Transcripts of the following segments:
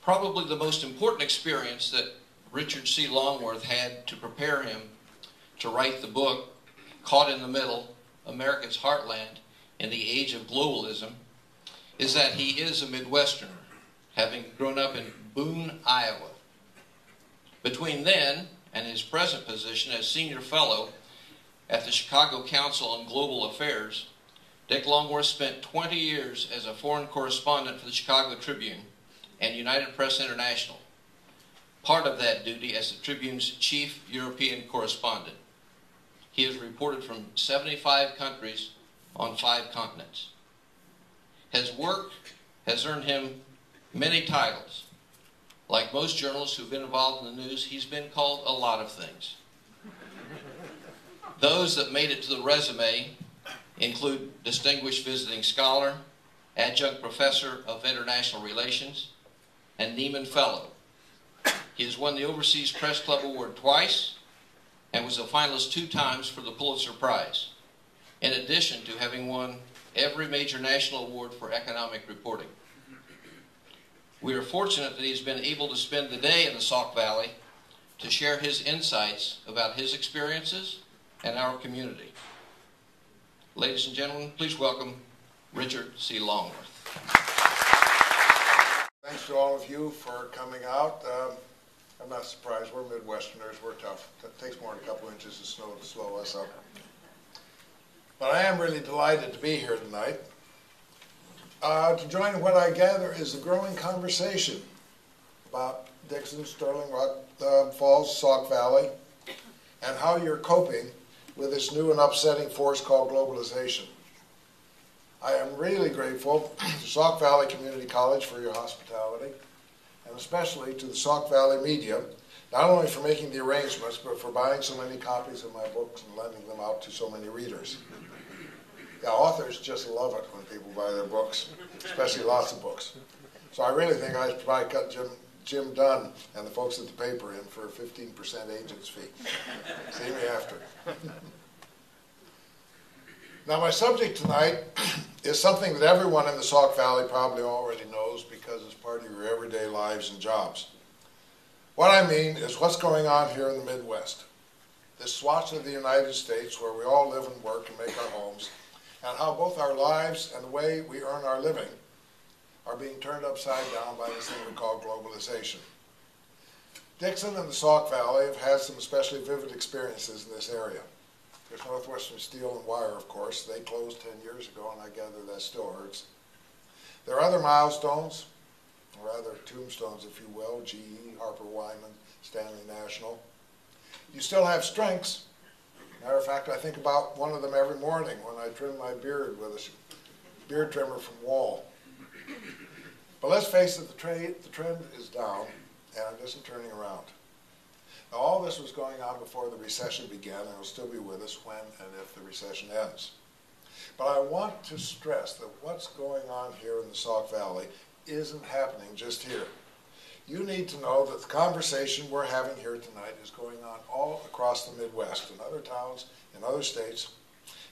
Probably the most important experience that Richard C. Longworth had to prepare him to write the book, Caught in the Middle, America's Heartland in the Age of Globalism, is that he is a Midwesterner, having grown up in Boone, Iowa. Between then and his present position as Senior Fellow at the Chicago Council on Global Affairs, Dick Longworth spent 20 years as a foreign correspondent for the Chicago Tribune and United Press International, part of that duty as the Tribune's chief European correspondent. He has reported from 75 countries on 5 continents. His work has earned him many titles. Like most journalists who've been involved in the news, he's been called a lot of things. Those that made it to the resume include Distinguished Visiting Scholar, Adjunct Professor of International Relations, and Nieman Fellow. He has won the Overseas Press Club Award twice and was a finalist 2 times for the Pulitzer Prize, in addition to having won every major national award for economic reporting. We are fortunate that he's been able to spend the day in the Sauk Valley to share his insights about his experiences and our community. Ladies and gentlemen, please welcome Richard C. Longworth. Thanks to all of you for coming out. I'm not surprised. We're Midwesterners. We're tough. It takes more than a couple inches of snow to slow us up. But I am really delighted to be here tonight to join in what I gather is a growing conversation about Dixon, Sterling, Rock Falls, Sauk Valley, and how you're coping with this new and upsetting force called globalization. I am really grateful to Sauk Valley Community College for your hospitality, and especially to the Sauk Valley media, not only for making the arrangements, but for buying so many copies of my books and lending them out to so many readers. Yeah, authors just love it when people buy their books, especially lots of books. So I really think I should probably cut Jim Dunn and the folks at the paper in for a 15% agent's fee. See me after. Now my subject tonight is something that everyone in the Sauk Valley probably already knows because it's part of your everyday lives and jobs. What I mean is what's going on here in the Midwest, this swatch of the United States where we all live and work and make our homes, and how both our lives and the way we earn our living are being turned upside down by this thing we call globalization. Dixon and the Sauk Valley have had some especially vivid experiences in this area. There's Northwestern Steel and Wire, of course. They closed 10 years ago, and I gather that still hurts. There are other milestones, or rather tombstones, if you will, GE, Harper Wyman, Stanley National. You still have strengths. Matter of fact, I think about one of them every morning when I trim my beard with a beard trimmer from Wall. But let's face it, the trend is down, and it isn't turning around. Now, all this was going on before the recession began, and it will still be with us when and if the recession ends. But I want to stress that what's going on here in the Sauk Valley isn't happening just here. You need to know that the conversation we're having here tonight is going on all across the Midwest, in other towns, in other states,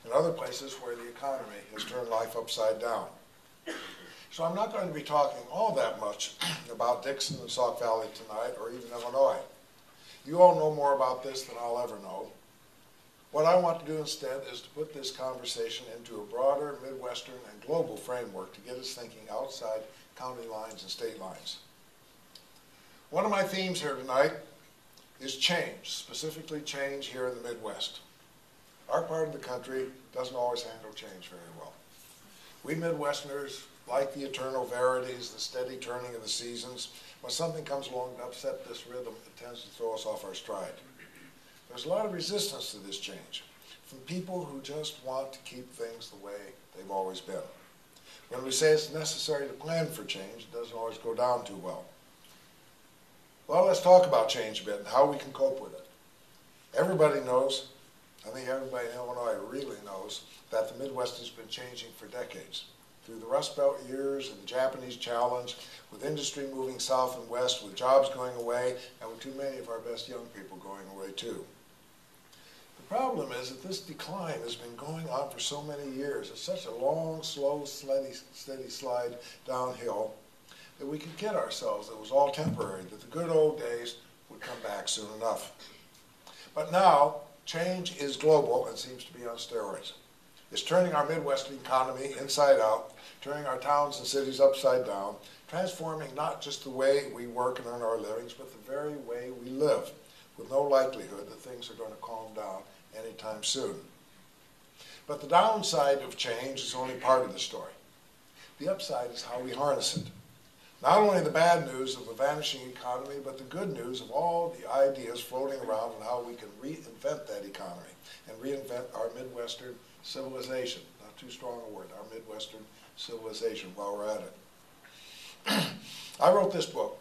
in other places where the economy has turned life upside down. So I'm not going to be talking all that much about Dixon and Sauk Valley tonight, or even Illinois. You all know more about this than I'll ever know. What I want to do instead is to put this conversation into a broader Midwestern and global framework to get us thinking outside county lines and state lines. One of my themes here tonight is change, specifically change here in the Midwest. Our part of the country doesn't always handle change very well. We Midwesterners like the eternal verities, the steady turning of the seasons. When something comes along to upset this rhythm, it tends to throw us off our stride. There's a lot of resistance to this change from people who just want to keep things the way they've always been. When we say it's necessary to plan for change, it doesn't always go down too well. Well, let's talk about change a bit and how we can cope with it. Everybody knows, I think everybody in Illinois really knows, that the Midwest has been changing for decades. Through the Rust Belt years and the Japanese challenge, with industry moving south and west, with jobs going away, and with too many of our best young people going away too. The problem is that this decline has been going on for so many years. It's such a long, slow, steady slide downhill that we could kid ourselves that it was all temporary, that the good old days would come back soon enough. But now, change is global and seems to be on steroids. It's turning our Midwestern economy inside out, turning our towns and cities upside down, transforming not just the way we work and earn our livings, but the very way we live, with no likelihood that things are going to calm down anytime soon. But the downside of change is only part of the story. The upside is how we harness it. Not only the bad news of a vanishing economy, but the good news of all the ideas floating around on how we can reinvent that economy and reinvent our Midwestern civilization. Not too strong a word, our Midwestern civilization while we're at it. I wrote this book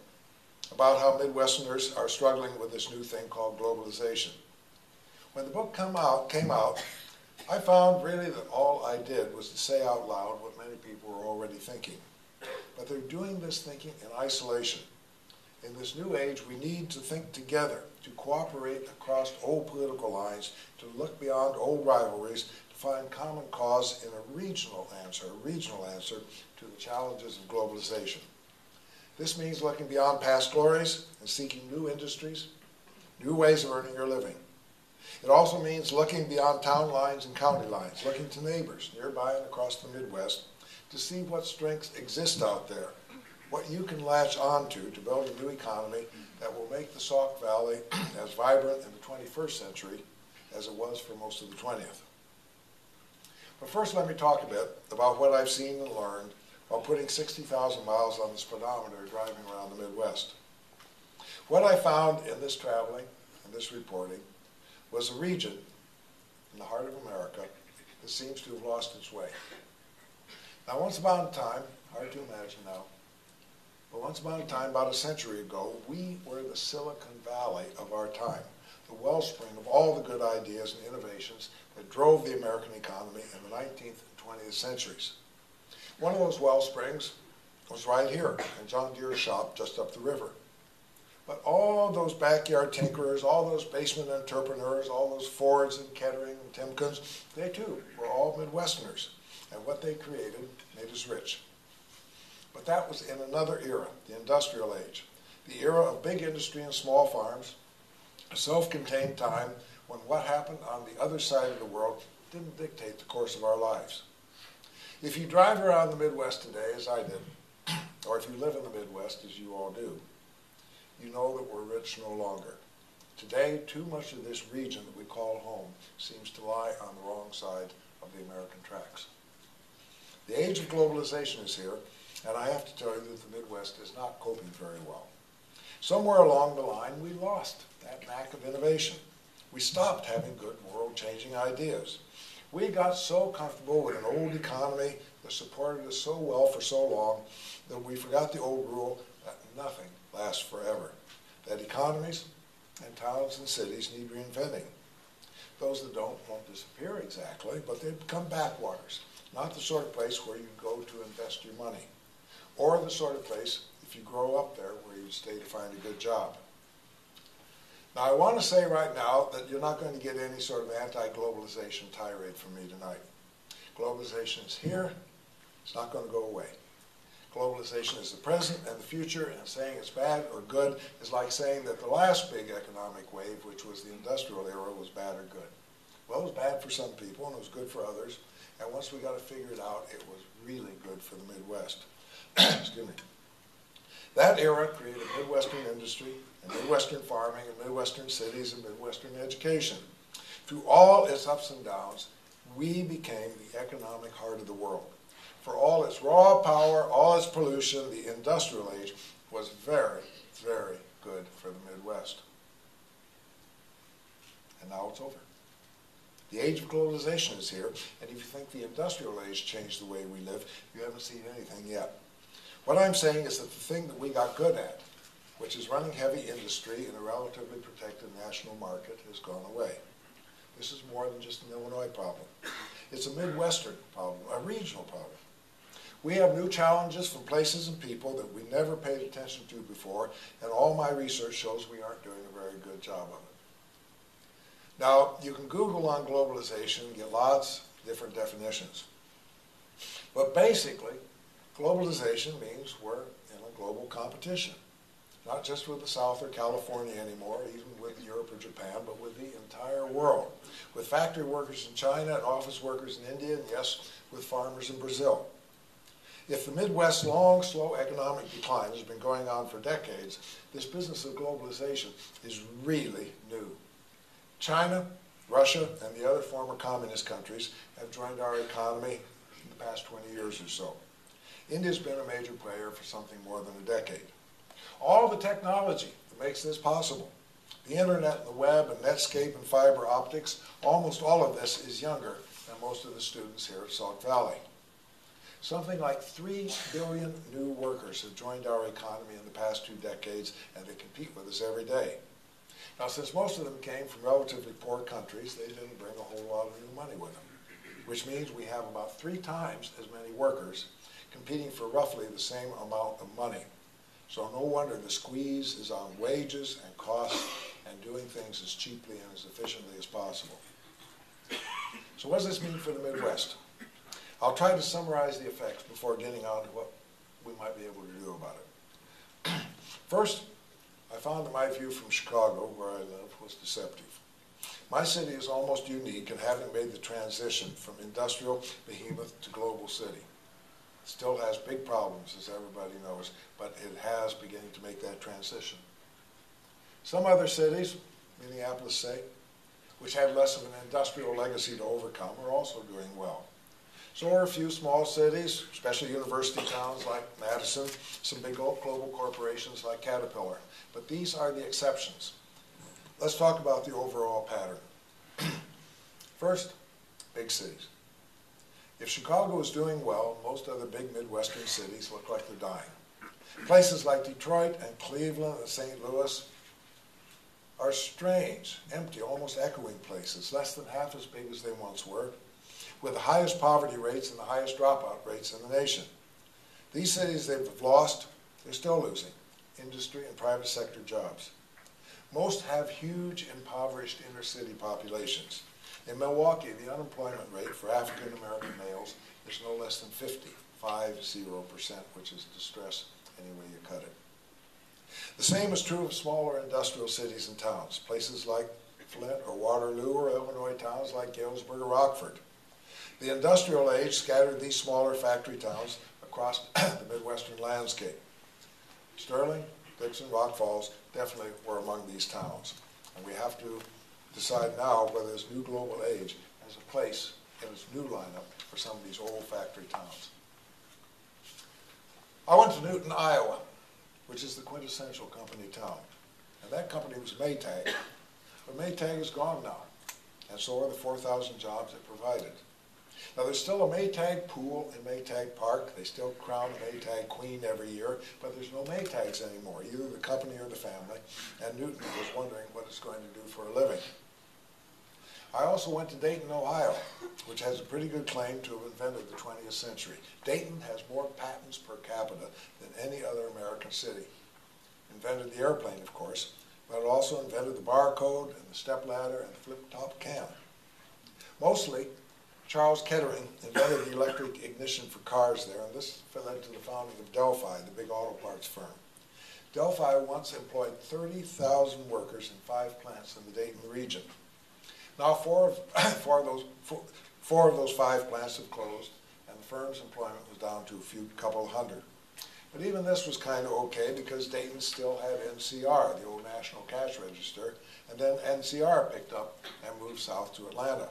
about how Midwesterners are struggling with this new thing called globalization. When the book came out, I found really that all I did was to say out loud what many people were already thinking. But they're doing this thinking in isolation. In this new age, we need to think together, to cooperate across old political lines, to look beyond old rivalries, to find common cause in a regional answer to the challenges of globalization. This means looking beyond past glories and seeking new industries, new ways of earning your living. It also means looking beyond town lines and county lines, looking to neighbors nearby and across the Midwest to see what strengths exist out there, what you can latch onto to build a new economy that will make the Sauk Valley as vibrant in the 21st century as it was for most of the 20th. But first let me talk a bit about what I've seen and learned while putting 60,000 miles on the speedometer driving around the Midwest. What I found in this traveling and this reporting was a region in the heart of America that seems to have lost its way. Now, once upon a time, hard to imagine now, but once upon a time, about a century ago, we were the Silicon Valley of our time, the wellspring of all the good ideas and innovations that drove the American economy in the 19th and 20th centuries. One of those well springs was right here in John Deere's shop just up the river. But all those backyard tinkerers, all those basement entrepreneurs, all those Fords and Kettering and Timkens, they too were all Midwesterners. And what they created made us rich. But that was in another era, the industrial age, the era of big industry and small farms, a self-contained time when what happened on the other side of the world didn't dictate the course of our lives. If you drive around the Midwest today, as I did, or if you live in the Midwest, as you all do, you know that we're rich no longer. Today, too much of this region that we call home seems to lie on the wrong side of the American tracks. The age of globalization is here, and I have to tell you that the Midwest is not coping very well. Somewhere along the line, we lost that knack of innovation. We stopped having good world-changing ideas. We got so comfortable with an old economy that supported us so well for so long that we forgot the old rule that nothing lasts forever, that economies and towns and cities need reinventing. Those that don't won't disappear exactly, but they become backwaters, not the sort of place where you go to invest your money, or the sort of place, if you grow up there, where you stay to find a good job. Now, I want to say right now that you're not going to get any sort of anti-globalization tirade from me tonight. Globalization is here. It's not going to go away. Globalization is the present and the future, and saying it's bad or good is like saying that the last big economic wave, which was the industrial era, was bad or good. Well, it was bad for some people, and it was good for others, and once we got it figured out, it was really good for the Midwest. Excuse me. That era created Midwestern industry, and Midwestern farming, and Midwestern cities, and Midwestern education. Through all its ups and downs, we became the economic heart of the world. For all its raw power, all its pollution, the industrial age was very, very good for the Midwest. And now it's over. The age of globalization is here, and if you think the industrial age changed the way we live, you haven't seen anything yet. What I'm saying is that the thing that we got good at, which is running heavy industry in a relatively protected national market, has gone away. This is more than just an Illinois problem. It's a Midwestern problem, a regional problem. We have new challenges from places and people that we never paid attention to before, and all my research shows we aren't doing a very good job of it. Now, you can Google on globalization and get lots of different definitions. But basically, globalization means we're in a global global competition. Not just with the South or California anymore, even with Europe or Japan, but with the entire world. With factory workers in China and office workers in India, and yes, with farmers in Brazil. If the Midwest's long, slow economic decline has been going on for decades, this business of globalization is really new. China, Russia, and the other former communist countries have joined our economy in the past 20 years or so. India's been a major player for something more than a decade. All the technology that makes this possible, the internet and the web and Netscape and fiber optics, almost all of this is younger than most of the students here at Sauk Valley. Something like 3 billion new workers have joined our economy in the past 2 decades, and they compete with us every day. Now, since most of them came from relatively poor countries, they didn't bring a whole lot of new money with them, which means we have about 3 times as many workers competing for roughly the same amount of money. So no wonder the squeeze is on wages and costs and doing things as cheaply and as efficiently as possible. So what does this mean for the Midwest? I'll try to summarize the effects before getting on to what we might be able to do about it. First, I found that my view from Chicago, where I live, was deceptive. My city is almost unique in having made the transition from industrial behemoth to global city. It still has big problems, as everybody knows, but it has beginning to make that transition. Some other cities, Minneapolis, say, which had less of an industrial legacy to overcome, are also doing well. So are a few small cities, especially university towns like Madison, some big global corporations like Caterpillar. But these are the exceptions. Let's talk about the overall pattern. First, big cities. If Chicago is doing well, most other big Midwestern cities look like they're dying. Places like Detroit and Cleveland and St. Louis are strange, empty, almost echoing places, less than half as big as they once were, with the highest poverty rates and the highest dropout rates in the nation. These cities they've lost, they're still losing industry and private sector jobs. Most have huge impoverished inner city populations. In Milwaukee, the unemployment rate for African American males is no less than 50%, which is distress any way you cut it. The same is true of smaller industrial cities and towns, places like Flint or Waterloo, or Illinois towns like Galesburg or Rockford. The industrial age scattered these smaller factory towns across the Midwestern landscape. Sterling, Dixon, Rock Falls definitely were among these towns. And we have to decide now whether this new global age has a place in its new lineup for some of these old factory towns. I went to Newton, Iowa, which is the quintessential company town. And that company was Maytag. But Maytag is gone now. And so are the 4,000 jobs it provided. Now, there's still a Maytag pool in Maytag Park. They still crown a Maytag queen every year, but there's no Maytags anymore, either the company or the family, and Newton was wondering what it's going to do for a living. I also went to Dayton, Ohio, which has a pretty good claim to have invented the 20th century. Dayton has more patents per capita than any other American city. Invented the airplane, of course, but it also invented the barcode and the stepladder and the flip-top can. Mostly, Charles Kettering invented the electric ignition for cars there, and this led to the founding of Delphi, the big auto parts firm. Delphi once employed 30,000 workers in 5 plants in the Dayton region. Now, four of those 5 plants have closed, and the firm's employment was down to a couple hundred. But even this was kind of okay because Dayton still had NCR, the old National Cash Register, and then NCR picked up and moved south to Atlanta.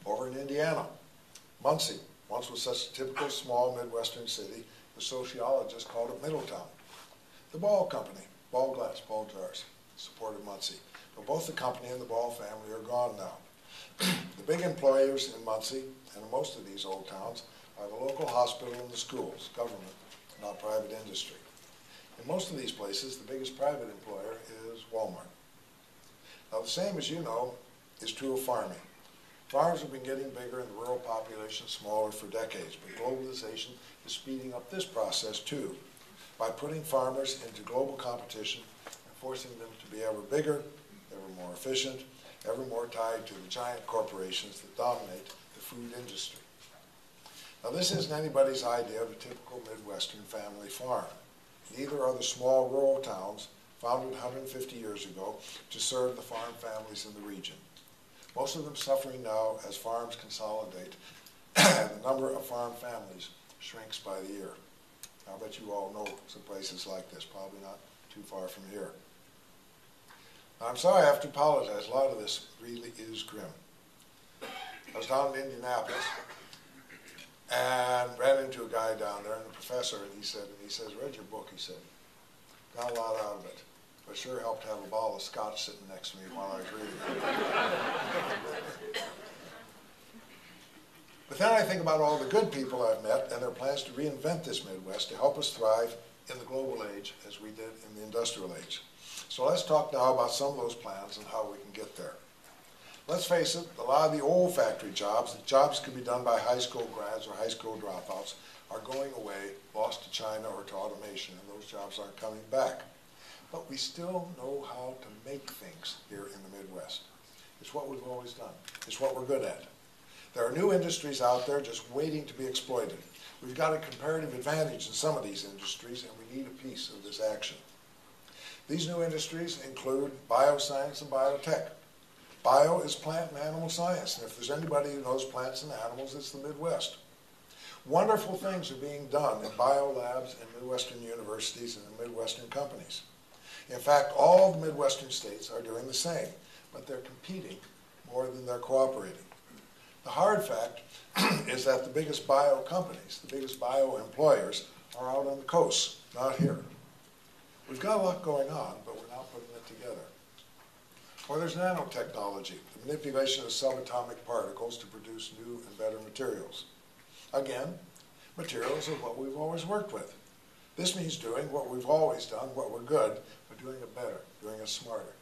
Over in Indiana, Muncie once was such a typical small Midwestern city, the sociologists called it Middletown. The Ball Company, Ball Glass, Ball Jars, supported Muncie. But both the company and the Ball family are gone now. The big employers in Muncie, and in most of these old towns, are the local hospital and the schools, government, not private industry. In most of these places, the biggest private employer is Walmart. Now, the same as you know is true of farming. Farms have been getting bigger and the rural population smaller for decades, but globalization is speeding up this process too, by putting farmers into global competition and forcing them to be ever bigger, ever more efficient, ever more tied to the giant corporations that dominate the food industry. Now, this isn't anybody's idea of a typical Midwestern family farm. neither are the small rural towns founded 150 years ago to serve the farm families in the region. Most of them suffering now as farms consolidate and the number of farm families shrinks by the year. I bet you all know some places like this, probably not too far from here. Now, I'm sorry I have to apologize. A lot of this really is grim. I was down in Indianapolis and ran into a guy down there, and the professor, and he says, read your book, he said. Got a lot out of it, but sure helped to have a bottle of scotch sitting next to me while I was reading it. But then I think about all the good people I've met and their plans to reinvent this Midwest to help us thrive in the global age as we did in the industrial age. So let's talk now about some of those plans and how we can get there. Let's face it, a lot of the old factory jobs, the jobs could be done by high school grads or high school dropouts, are going away, lost to China or to automation, and those jobs aren't coming back. But we still know how to make things here in the Midwest. It's what we've always done. It's what we're good at. There are new industries out there just waiting to be exploited. We've got a comparative advantage in some of these industries, and we need a piece of this action. These new industries include bioscience and biotech. Bio is plant and animal science, and if there's anybody who knows plants and animals, it's the Midwest. Wonderful things are being done in bio labs in Midwestern universities and in Midwestern companies. In fact, all the Midwestern states are doing the same, but they're competing more than they're cooperating. The hard fact is that the biggest bio companies, the biggest bio employers, are out on the coast, not here. We've got a lot going on, but we're not putting it together. Or there's nanotechnology, the manipulation of subatomic particles to produce new and better materials. Again, materials are what we've always worked with. This means doing what we've always done, what we're good, but doing it better, doing it smarter.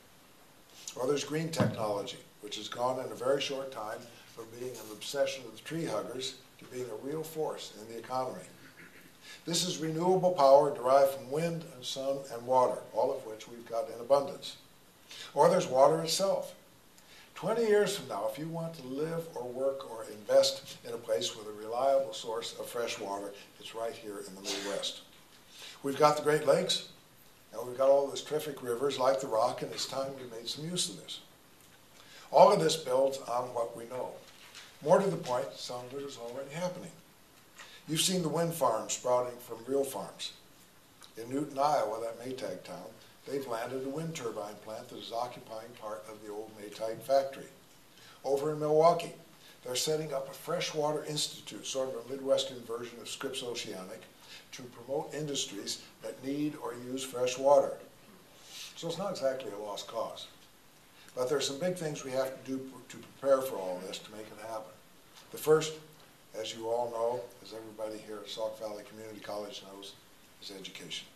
Or there's green technology, which has gone in a very short time from being an obsession of the tree huggers to being a real force in the economy. This is renewable power derived from wind and sun and water, all of which we've got in abundance. Or there's water itself. 20 years from now, if you want to live or work or invest in a place with a reliable source of fresh water, it's right here in the Midwest. We've got the Great Lakes, and we've got all those terrific rivers like the Rock, and it's time we made some use of this. All of this builds on what we know. More to the point, some of it is already happening. You've seen the wind farms sprouting from real farms. In Newton, Iowa, that Maytag town, they've landed a wind turbine plant that is occupying part of the old Maytag factory. Over in Milwaukee, they're setting up a freshwater institute, sort of a Midwestern version of Scripps Oceanic, to promote industries that need or use fresh water. So it's not exactly a lost cause. But there are some big things we have to do to prepare for all this to make it happen. The first, as you all know, as everybody here at Sauk Valley Community College knows, is education.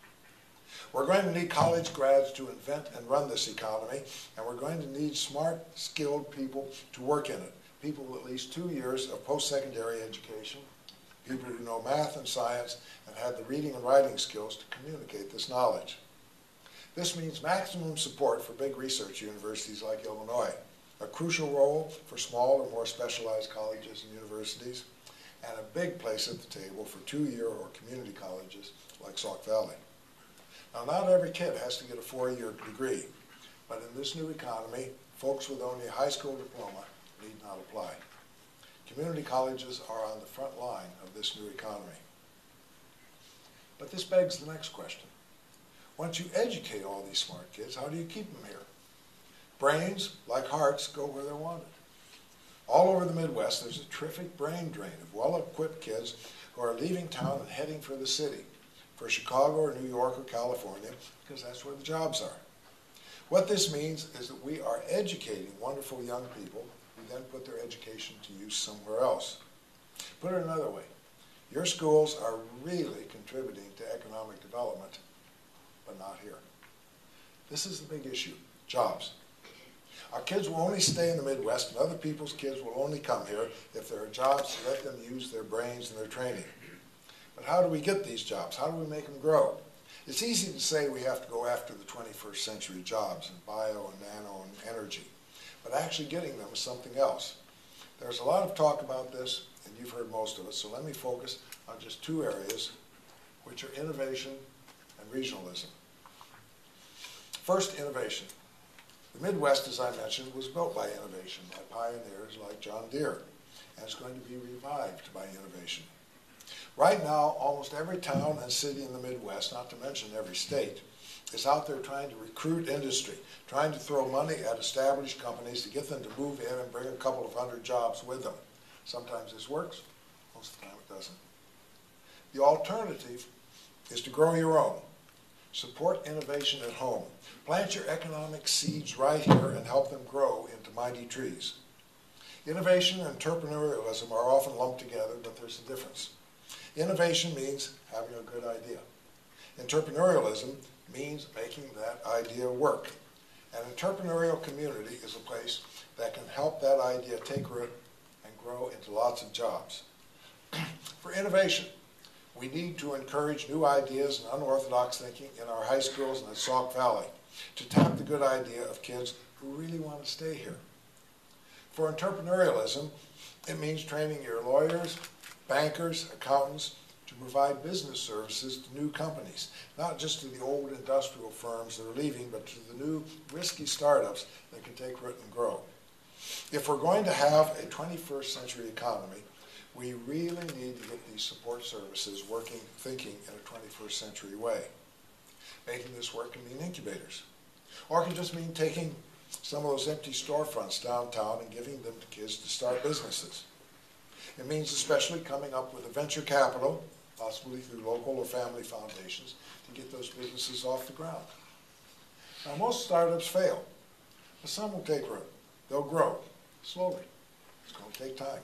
We're going to need college grads to invent and run this economy, and we're going to need smart, skilled people to work in it. People with at least 2 years of post-secondary education, people who know math and science and have the reading and writing skills to communicate this knowledge. This means maximum support for big research universities like Illinois, a crucial role for small or more specialized colleges and universities, and a big place at the table for 2-year or community colleges like Sauk Valley. Now, not every kid has to get a 4-year degree, but in this new economy, folks with only a high school diploma need not apply. Community colleges are on the front line of this new economy. But this begs the next question. Once you educate all these smart kids, how do you keep them here? Brains, like hearts, go where they're wanted. All over the Midwest, there's a terrific brain drain of well-equipped kids who are leaving town and heading for the city, for Chicago or New York or California, because that's where the jobs are. What this means is that we are educating wonderful young people who then put their education to use somewhere else. Put it another way, your schools are really contributing to economic development, but not here. This is the big issue, jobs. Our kids will only stay in the Midwest, and other people's kids will only come here if there are jobs to let them use their brains and their training. But how do we get these jobs? How do we make them grow? It's easy to say we have to go after the 21st century jobs in bio and nano and energy, but actually getting them is something else. There's a lot of talk about this, and you've heard most of it, so let me focus on just 2 areas, which are innovation and regionalism. First, innovation. The Midwest, as I mentioned, was built by innovation, by pioneers like John Deere, and it's going to be revived by innovation. Right now, almost every town and city in the Midwest, not to mention every state, is out there trying to recruit industry, trying to throw money at established companies to get them to move in and bring a couple of hundred jobs with them. Sometimes this works, most of the time it doesn't. The alternative is to grow your own. Support innovation at home. Plant your economic seeds right here and help them grow into mighty trees. Innovation and entrepreneurialism are often lumped together, but there's a difference. Innovation means having a good idea. Entrepreneurialism means making that idea work. An entrepreneurial community is a place that can help that idea take root and grow into lots of jobs. For innovation, we need to encourage new ideas and unorthodox thinking in our high schools and at Sauk Valley to tap the good idea of kids who really want to stay here. For entrepreneurialism, it means training your lawyers, bankers, accountants to provide business services to new companies, not just to the old industrial firms that are leaving, but to the new risky startups that can take root and grow. If we're going to have a 21st century economy, we really need to get these support services working, thinking in a 21st century way. Making this work can mean incubators, or it can just mean taking some of those empty storefronts downtown and giving them to kids to start businesses. It means especially coming up with a venture capital, possibly through local or family foundations, to get those businesses off the ground. Now, most startups fail, but some will take root. They'll grow slowly. It's going to take time.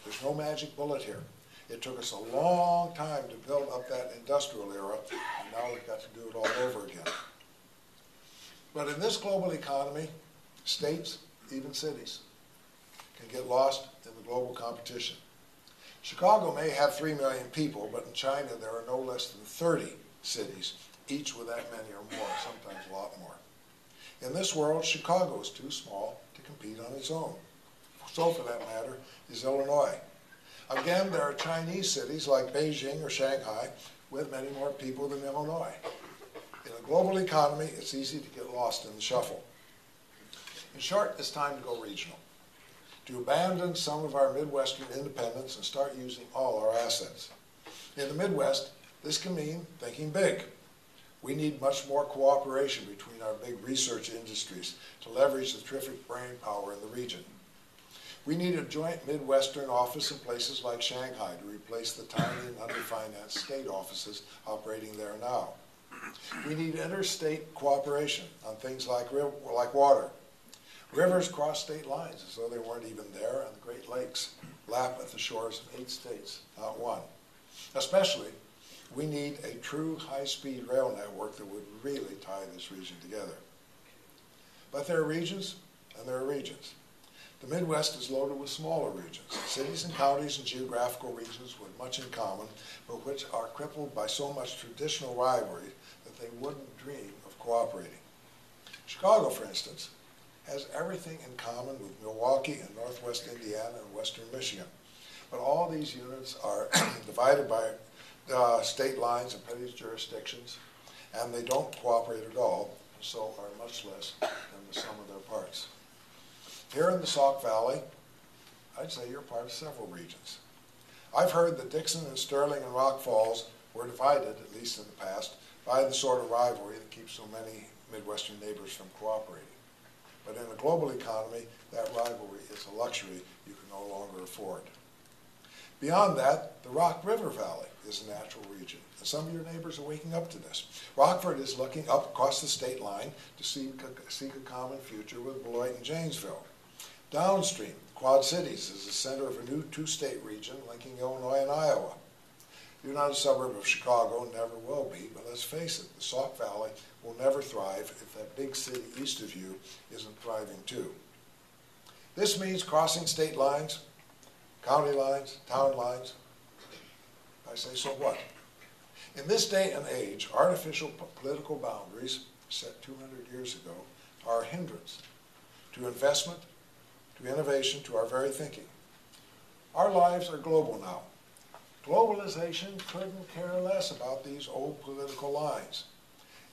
There's no magic bullet here. It took us a long time to build up that industrial era, and now we've got to do it all over again. But in this global economy, states, even cities, can get lost in the global competition. Chicago may have 3 million people, but in China there are no less than 30 cities, each with that many or more, sometimes a lot more. In this world, Chicago is too small to compete on its own. So, for that matter, is Illinois. Again, there are Chinese cities like Beijing or Shanghai with many more people than Illinois. In a global economy, it's easy to get lost in the shuffle. In short, it's time to go regional, to abandon some of our Midwestern independence and start using all our assets. In the Midwest, this can mean thinking big. We need much more cooperation between our big research industries to leverage the terrific brain power in the region. We need a joint Midwestern office in places like Shanghai to replace the tiny and underfinanced state offices operating there now. We need interstate cooperation on things like water. Rivers cross state lines as though they weren't even there, and the Great Lakes lap at the shores of 8 states, not one. Especially, we need a true high-speed rail network that would really tie this region together. But there are regions, and there are regions. The Midwest is loaded with smaller regions, cities and counties and geographical regions with much in common, but which are crippled by so much traditional rivalry that they wouldn't dream of cooperating. Chicago, for instance, has everything in common with Milwaukee and Northwest Indiana and Western Michigan. But all these units are divided by state lines and petty jurisdictions, and they don't cooperate at all, and so are much less than the sum of their parts. Here in the Sauk Valley, I'd say you're part of several regions. I've heard that Dixon and Sterling and Rock Falls were divided, at least in the past, by the sort of rivalry that keeps so many Midwestern neighbors from cooperating. But in a global economy, that rivalry is a luxury you can no longer afford. Beyond that, the Rock River Valley is a natural region, and some of your neighbors are waking up to this. Rockford is looking up across the state line to seek a common future with Beloit and Janesville. Downstream, Quad Cities is the center of a new 2-state region linking Illinois and Iowa. You're not a suburb of Chicago and never will be, but let's face it, the Sauk Valley will never thrive if that big city east of you isn't thriving too. This means crossing state lines, county lines, town lines. I say, so what? In this day and age, artificial political boundaries set 200 years ago are a hindrance to investment, to innovation, to our very thinking. Our lives are global now. Globalization couldn't care less about these old political lines.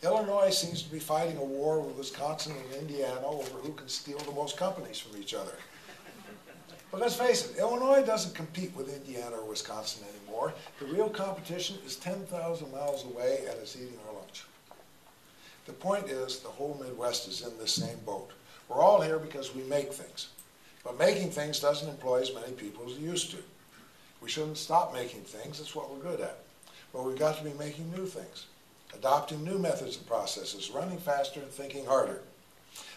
Illinois seems to be fighting a war with Wisconsin and Indiana over who can steal the most companies from each other. But let's face it, Illinois doesn't compete with Indiana or Wisconsin anymore. The real competition is 10,000 miles away and is eating our lunch. The point is, the whole Midwest is in this same boat. We're all here because we make things. But making things doesn't employ as many people as it used to. We shouldn't stop making things, it's what we're good at. But we've got to be making new things, adopting new methods and processes, running faster and thinking harder.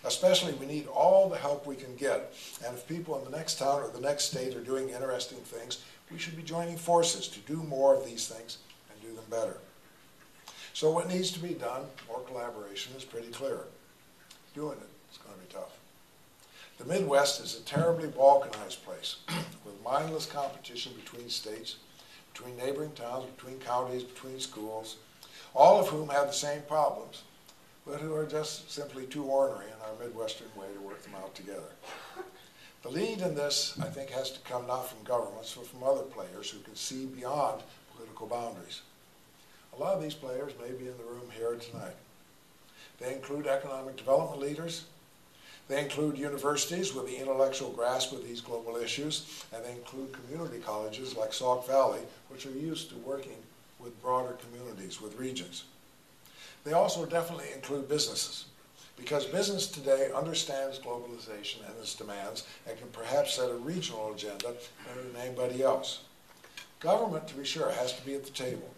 Especially, we need all the help we can get, and if people in the next town or the next state are doing interesting things, we should be joining forces to do more of these things and do them better. So what needs to be done, more collaboration, is pretty clear. Doing it is going to be tough. The Midwest is a terribly balkanized place, with mindless competition between states, between neighboring towns, between counties, between schools, all of whom have the same problems, but who are just simply too ornery in our Midwestern way to work them out together. The lead in this, I think, has to come not from governments, but from other players who can see beyond political boundaries. A lot of these players may be in the room here tonight. They include economic development leaders. They include universities with the intellectual grasp of these global issues, and they include community colleges like Sauk Valley, which are used to working with broader communities, with regions. They also definitely include businesses, because business today understands globalization and its demands and can perhaps set a regional agenda better than anybody else. Government, to be sure, has to be at the table,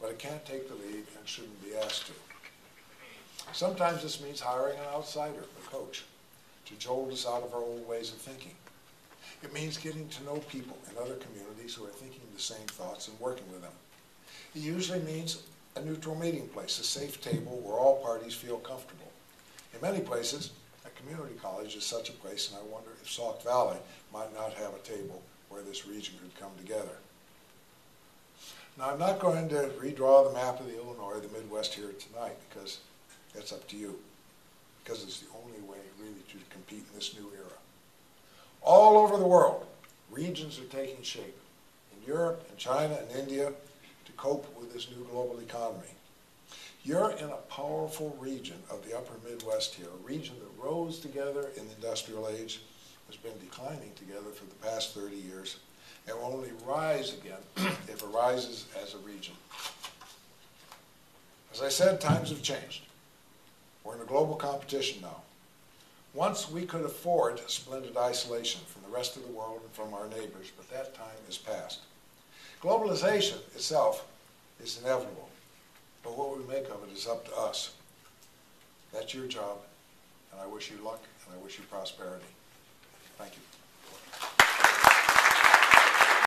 but it can't take the lead and shouldn't be asked to. Sometimes this means hiring an outsider, a coach, to jolt us out of our old ways of thinking. It means getting to know people in other communities who are thinking the same thoughts and working with them. It usually means a neutral meeting place, a safe table where all parties feel comfortable. In many places, a community college is such a place, and I wonder if Sauk Valley might not have a table where this region could come together. Now, I'm not going to redraw the map of the Illinois, the Midwest here tonight, because that's up to you, because it's the only way really to compete in this new era. All over the world, regions are taking shape. In Europe, and China, and India, to cope with this new global economy. You're in a powerful region of the upper Midwest here, a region that rose together in the industrial age, has been declining together for the past 30 years, and will only rise again if it rises as a region. As I said, times have changed. We're in a global competition now. Once we could afford splendid isolation from the rest of the world and from our neighbors, but that time is past. Globalization itself is inevitable, but what we make of it is up to us. That's your job, and I wish you luck, and I wish you prosperity. Thank you.